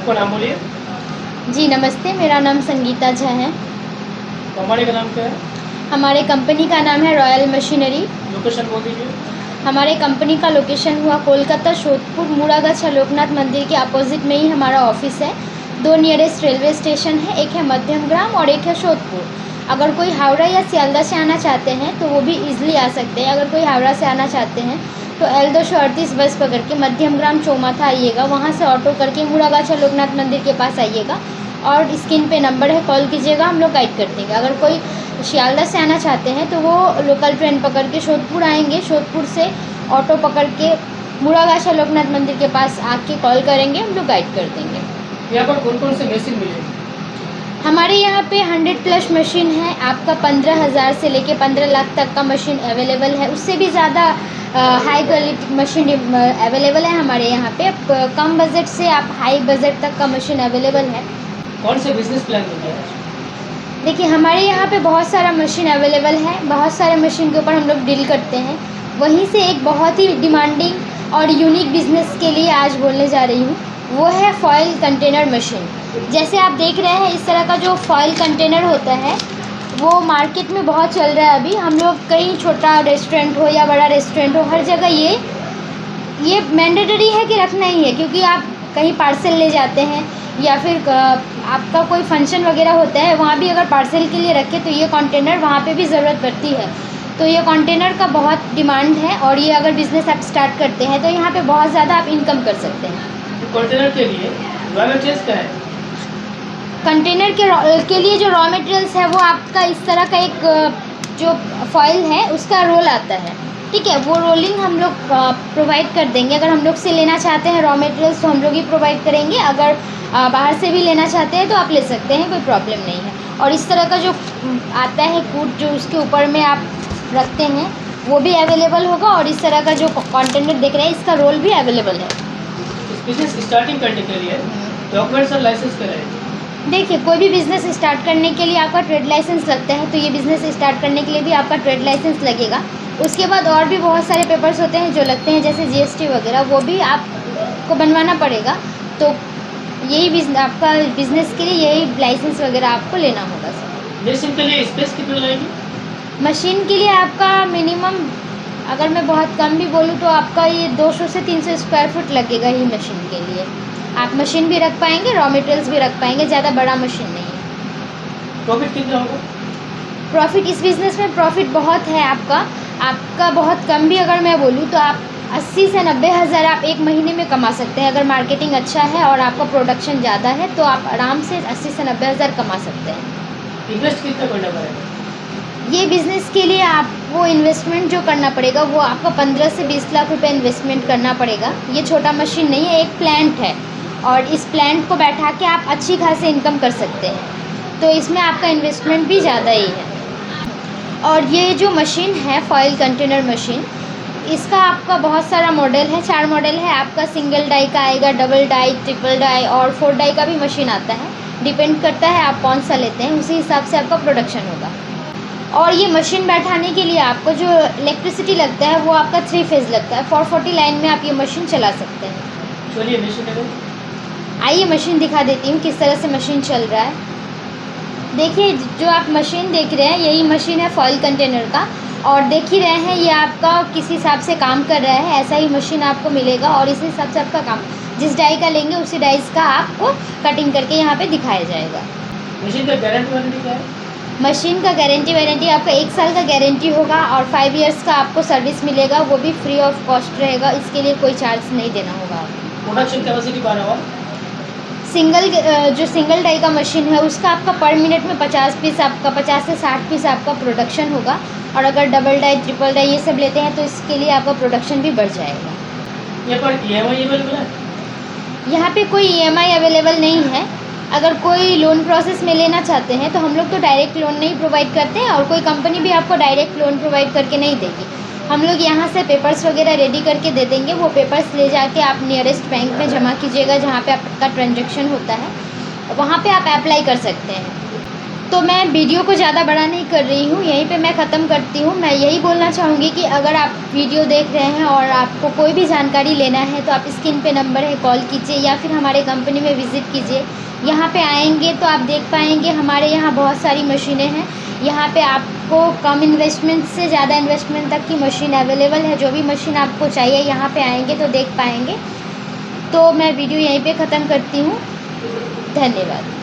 आपका नाम बोलिए। जी नमस्ते, मेरा नाम संगीता झा है। कंपनी का नाम क्या है? हमारे कंपनी का नाम है रॉयल मशीनरी। लोकेशन बोल दीजिए। हमारे कंपनी का लोकेशन हुआ कोलकाता शोधपुर मुड़ागाछा लोकनाथ मंदिर के अपोजिट में ही हमारा ऑफिस है। 2 नियरेस्ट रेलवे स्टेशन है, एक है मध्यमग्राम और एक है शोधपुर। अगर कोई हावड़ा या सियालदह से आना चाहते हैं तो वो भी ईजिली आ सकते हैं। अगर कोई हावड़ा से आना चाहते हैं तो L238 बस पकड़ के मध्यमग्राम चौमाथा आइएगा, वहाँ से ऑटो करके मुड़ागाछा लोकनाथ मंदिर के पास आइएगा और स्क्रीन पे नंबर है, कॉल कीजिएगा, हम लोग गाइड कर देंगे। अगर कोई सियालदह से आना चाहते हैं तो वो लोकल ट्रेन पकड़ के शोधपुर आएंगे, शोधपुर से ऑटो पकड़ के मुड़ागाछा लोकनाथ मंदिर के पास आके कॉल करेंगे, हम लोग गाइड कर देंगे। यहाँ पर कौन कौन से मशीन मिलेंगे? हमारे यहाँ पे 100+ मशीन है। आपका 15,000 से लेके 15 लाख तक का मशीन अवेलेबल है। उससे भी ज़्यादा हाई क्वालिटी मशीन अवेलेबल है हमारे यहाँ पे। कम बजट से आप हाई बजट तक का मशीन अवेलेबल है। कौन से बिजनेस प्लान होते हैं? देखिए, हमारे यहाँ पे बहुत सारा मशीन अवेलेबल है, बहुत सारे मशीन के ऊपर हम लोग डील करते हैं। वहीं से एक बहुत ही डिमांडिंग और यूनिक बिज़नेस के लिए आज बोलने जा रही हूँ, वो है फॉयल कंटेनर मशीन। जैसे आप देख रहे हैं, इस तरह का जो फॉयल कंटेनर होता है वो मार्केट में बहुत चल रहा है अभी। हम लोग कहीं छोटा रेस्टोरेंट हो या बड़ा रेस्टोरेंट हो, हर जगह ये मैंडेटरी है कि रखना ही है, क्योंकि आप कहीं पार्सल ले जाते हैं या फिर आपका कोई फंक्शन वगैरह होता है, वहाँ भी अगर पार्सल के लिए रखें तो ये कंटेनर वहाँ पे भी ज़रूरत पड़ती है। तो ये कंटेनर का बहुत डिमांड है और ये अगर बिज़नेस आप स्टार्ट करते हैं तो यहाँ पे बहुत ज़्यादा आप इनकम कर सकते हैं। कंटेनर के लिए रॉ मटेरियल्स क्या है? कंटेनर के लिए जो रॉ मटेरियल्स है वो आपका इस तरह का एक जो फॉयल है उसका रोल आता है, ठीक है। वो रोलिंग हम लोग प्रोवाइड कर देंगे। अगर हम लोग से लेना चाहते हैं रॉ मटेरियल्स तो हम लोग ही प्रोवाइड करेंगे। अगर बाहर से भी लेना चाहते हैं तो आप ले सकते हैं, कोई प्रॉब्लम नहीं है। और इस तरह का जो आता है कूट जो उसके ऊपर में आप रखते हैं वो भी अवेलेबल होगा। और इस तरह का जो कंटेनर देख रहे हैं इसका रोल भी अवेलेबल है। इस बिजनेस स्टार्टिंग करने के लिए डॉक्यूमेंट्स और लाइसेंस क्या है? देखिए, कोई भी बिज़नेस स्टार्ट करने के लिए आपका ट्रेड लाइसेंस लगता है, तो ये बिज़नेस स्टार्ट करने के लिए भी आपका ट्रेड लाइसेंस लगेगा। उसके बाद और भी बहुत सारे पेपर्स होते हैं जो लगते हैं, जैसे GST वगैरह, वो भी आपको बनवाना पड़ेगा। तो यही आपका बिज़नेस के लिए यही लाइसेंस वगैरह आपको लेना होगा सर। मशीन के लिए स्पेस कितनी लगेगी? मशीन के लिए आपका मिनिमम, अगर मैं बहुत कम भी बोलूँ तो आपका ये 200 से 300 स्क्वायर फुट लगेगा ही मशीन के लिए। आप मशीन भी रख पाएंगे, रॉ मटेरियल्स भी रख पाएंगे, ज़्यादा बड़ा मशीन नहीं है। प्रॉफिट कितना होगा? प्रॉफिट इस बिज़नेस में प्रॉफिट बहुत है आपका बहुत कम भी अगर मैं बोलूँ तो आप 80 से 90 हज़ार आप एक महीने में कमा सकते हैं। अगर मार्केटिंग अच्छा है और आपका प्रोडक्शन ज़्यादा है तो आप आराम से 80 से 90 हज़ार कमा सकते हैं। इन्वेस्ट कितना करना पड़ेगा? ये बिज़नेस के लिए आपको इन्वेस्टमेंट जो करना पड़ेगा वो आपको 15 से 20 लाख रुपए इन्वेस्टमेंट करना पड़ेगा। ये छोटा मशीन नहीं है, एक प्लांट है और इस प्लांट को बैठा के आप अच्छी खासी इनकम कर सकते हैं। तो इसमें आपका इन्वेस्टमेंट भी ज़्यादा ही है। और ये जो मशीन है फॉयल कंटेनर मशीन, इसका आपका बहुत सारा मॉडल है, 4 मॉडल है। आपका सिंगल डाई का आएगा, डबल डाई, ट्रिपल डाई और 4 डाई का भी मशीन आता है। डिपेंड करता है आप कौन सा लेते हैं, उसी हिसाब से आपका प्रोडक्शन होगा। और ये मशीन बैठाने के लिए आपको जो इलेक्ट्रिसिटी लगता है वो आपका 3 फेज़ लगता है। 440 लाइन में आप ये मशीन चला सकते हैं। चलिए मशीन आइए मशीन दिखा देती हूँ किस तरह से मशीन चल रहा है। देखिए, जो आप मशीन देख रहे हैं यही मशीन है फॉयल कंटेनर का। और देख ही रहे हैं ये आपका किस हिसाब से काम कर रहा है, ऐसा ही मशीन आपको मिलेगा और इसी हिसाब से आपका काम, जिस डाई का लेंगे उसी डाइस का आपको कटिंग करके यहाँ पे दिखाया जाएगा। मशीन का गारंटी वारंटी क्या है? मशीन का गारंटी वारंटी आपका 1 साल का गारंटी होगा और 5 इयर्स का आपको सर्विस मिलेगा, वो भी फ्री ऑफ कॉस्ट रहेगा। इसके लिए कोई चार्ज नहीं देना होगा। प्रोडक्शन कैपेसिटी 12 होगा। जो सिंगल डाई का मशीन है उसका आपका पर मिनट में 50 पीस आपका 50 से 60 पीस आपका प्रोडक्शन होगा। और अगर डबल डाई, ट्रिपल डाई ये सब लेते हैं तो इसके लिए आपका प्रोडक्शन भी बढ़ जाएगा। यहाँ पर EMI अवेलेबल है? यहाँ पे कोई EMI अवेलेबल नहीं है। अगर कोई लोन प्रोसेस में लेना चाहते हैं तो हम लोग तो डायरेक्ट लोन नहीं प्रोवाइड करते हैं और कोई कंपनी भी आपको डायरेक्ट लोन प्रोवाइड करके नहीं देगी। हम लोग यहाँ से पेपर्स वगैरह रेडी करके दे देंगे। वो पेपर्स ले जाके आप नियरेस्ट बैंक में जमा कीजिएगा जहाँ पे आपका ट्रांजैक्शन होता है, वहाँ पे आप अप्लाई कर सकते हैं। तो मैं वीडियो को ज़्यादा बड़ा नहीं कर रही हूँ, यहीं पे मैं ख़त्म करती हूँ। मैं यही बोलना चाहूँगी कि अगर आप वीडियो देख रहे हैं और आपको कोई भी जानकारी लेना है तो आप स्क्रीन पे नंबर है, कॉल कीजिए या फिर हमारे कंपनी में विज़िट कीजिए। यहाँ पे आएंगे तो आप देख पाएंगे हमारे यहाँ बहुत सारी मशीनें हैं। यहाँ पे आपको कम इन्वेस्टमेंट से ज़्यादा इन्वेस्टमेंट तक की मशीन अवेलेबल है। जो भी मशीन आपको चाहिए यहाँ पे आएंगे तो देख पाएंगे। तो मैं वीडियो यहीं पे ख़त्म करती हूँ। धन्यवाद।